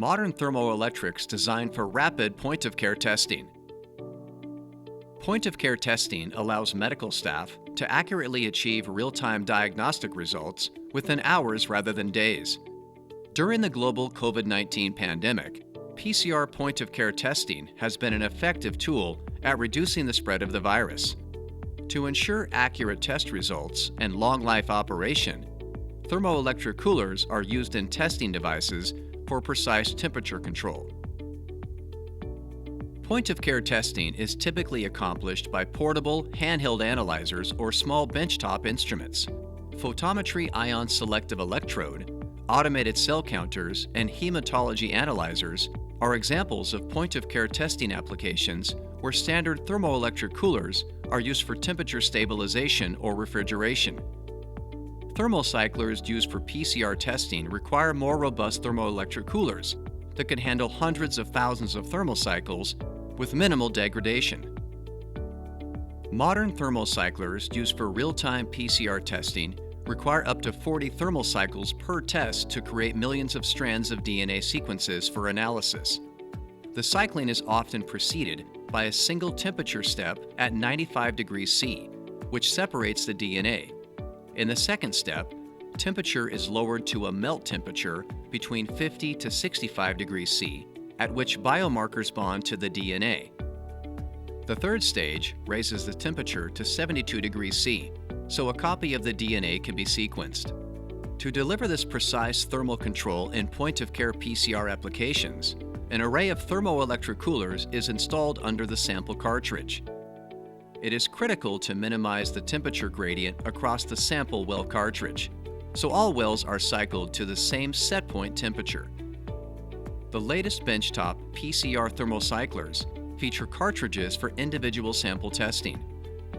modern thermoelectrics designed for rapid point-of-care testing. Point-of-care testing allows medical staff to accurately achieve real-time diagnostic results within hours rather than days. During the global COVID-19 pandemic, PCR point-of-care testing has been an effective tool at reducing the spread of the virus. To ensure accurate test results and long-life operation, thermoelectric coolers are used in testing devices for precise temperature control. Point-of-care testing is typically accomplished by portable, handheld analyzers or small benchtop instruments. Photometry ion selective electrode, automated cell counters, and hematology analyzers are examples of point-of-care testing applications where standard thermoelectric coolers are used for temperature stabilization or refrigeration. Thermal cyclers used for PCR testing require more robust thermoelectric coolers that can handle hundreds of thousands of thermal cycles with minimal degradation. Modern thermal cyclers used for real-time PCR testing require up to 40 thermal cycles per test to create millions of strands of DNA sequences for analysis. The cycling is often preceded by a single temperature step at 95 degrees C, which separates the DNA. In the second step, temperature is lowered to a melt temperature between 50 to 65 degrees C, at which biomarkers bond to the DNA. The third stage raises the temperature to 72 degrees C, so a copy of the DNA can be sequenced. To deliver this precise thermal control in point-of-care PCR applications, an array of thermoelectric coolers is installed under the sample cartridge. It is critical to minimize the temperature gradient across the sample well cartridge, so all wells are cycled to the same set point temperature. The latest benchtop PCR thermal cyclers feature cartridges for individual sample testing.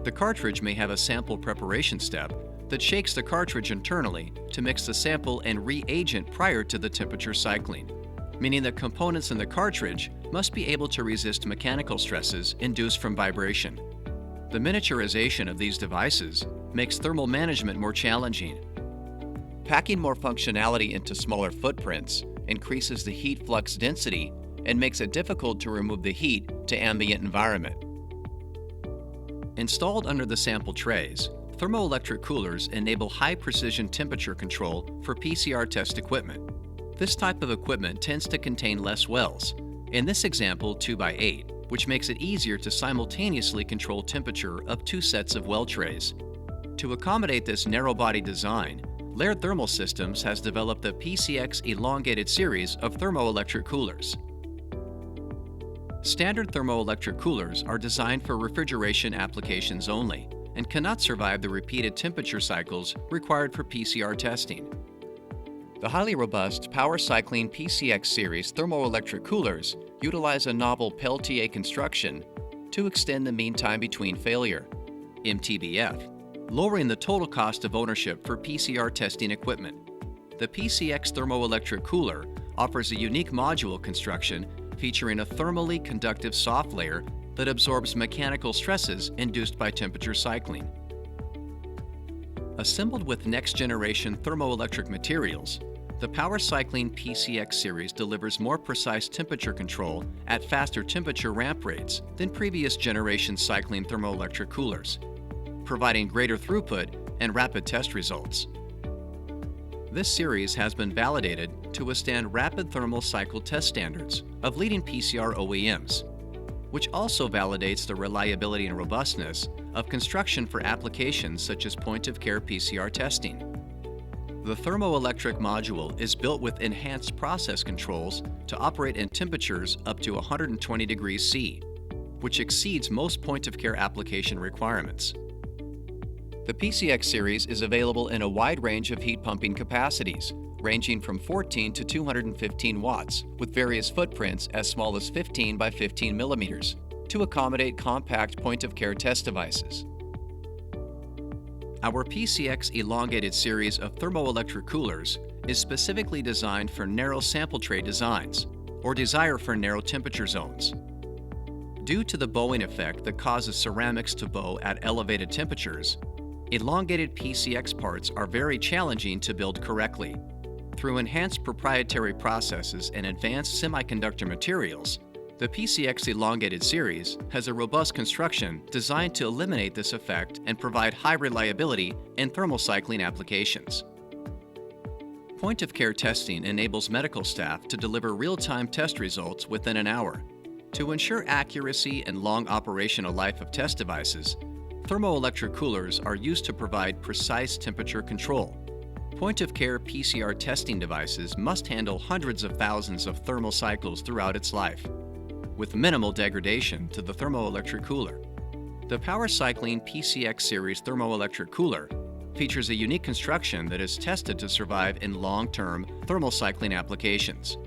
The cartridge may have a sample preparation step that shakes the cartridge internally to mix the sample and reagent prior to the temperature cycling, meaning that components in the cartridge must be able to resist mechanical stresses induced from vibration. The miniaturization of these devices makes thermal management more challenging. Packing more functionality into smaller footprints increases the heat flux density and makes it difficult to remove the heat to ambient environment. Installed under the sample trays, thermoelectric coolers enable high-precision temperature control for PCR test equipment. This type of equipment tends to contain less wells, in this example 2x8, which makes it easier to simultaneously control temperature of two sets of well trays. To accommodate this narrow-body design, Laird Thermal Systems has developed the PCX elongated series of thermoelectric coolers. Standard thermoelectric coolers are designed for refrigeration applications only and cannot survive the repeated temperature cycles required for PCR testing. The highly robust PowerCycling PCX Series thermoelectric coolers utilize a novel Peltier construction to extend the mean time between failure, MTBF, lowering the total cost of ownership for PCR testing equipment. The PCX thermoelectric cooler offers a unique module construction featuring a thermally conductive soft layer that absorbs mechanical stresses induced by temperature cycling. Assembled with next-generation thermoelectric materials, the PowerCycling PCX Series delivers more precise temperature control at faster temperature ramp rates than previous generation cycling thermoelectric coolers, providing greater throughput and rapid test results. This series has been validated to withstand rapid thermal cycle test standards of leading PCR OEMs, which also validates the reliability and robustness of construction for applications such as point-of-care PCR testing. The thermoelectric module is built with enhanced process controls to operate in temperatures up to 120 degrees C, which exceeds most point-of-care application requirements. The PCX series is available in a wide range of heat pumping capacities, ranging from 14 to 215 watts, with various footprints as small as 15 by 15 millimeters, to accommodate compact point-of-care test devices. Our PCX elongated series of thermoelectric coolers is specifically designed for narrow sample tray designs, or desire for narrow temperature zones. Due to the bowing effect that causes ceramics to bow at elevated temperatures, elongated PCX parts are very challenging to build correctly. Through enhanced proprietary processes and advanced semiconductor materials, the PCX Elongated Series has a robust construction designed to eliminate this effect and provide high reliability in thermal cycling applications. Point-of-care testing enables medical staff to deliver real-time test results within an hour. To ensure accuracy and long operational life of test devices, thermoelectric coolers are used to provide precise temperature control. Point-of-care PCR testing devices must handle hundreds of thousands of thermal cycles throughout its life, with minimal degradation to the thermoelectric cooler. The PowerCycling PCX Series thermoelectric cooler features a unique construction that is tested to survive in long-term thermal cycling applications.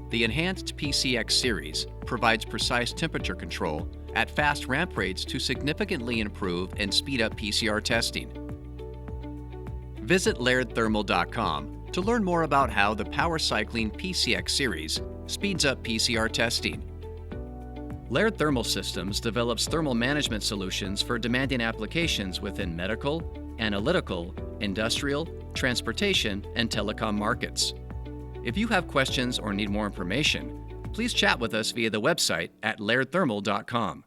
The enhanced PCX Series provides precise temperature control at fast ramp rates to significantly improve and speed up PCR testing. Visit LairdThermal.com to learn more about how the PowerCycling PCX Series speeds up PCR testing. Laird Thermal Systems develops thermal management solutions for demanding applications within medical, analytical, industrial, transportation, and telecom markets. If you have questions or need more information, please chat with us via the website at LairdThermal.com.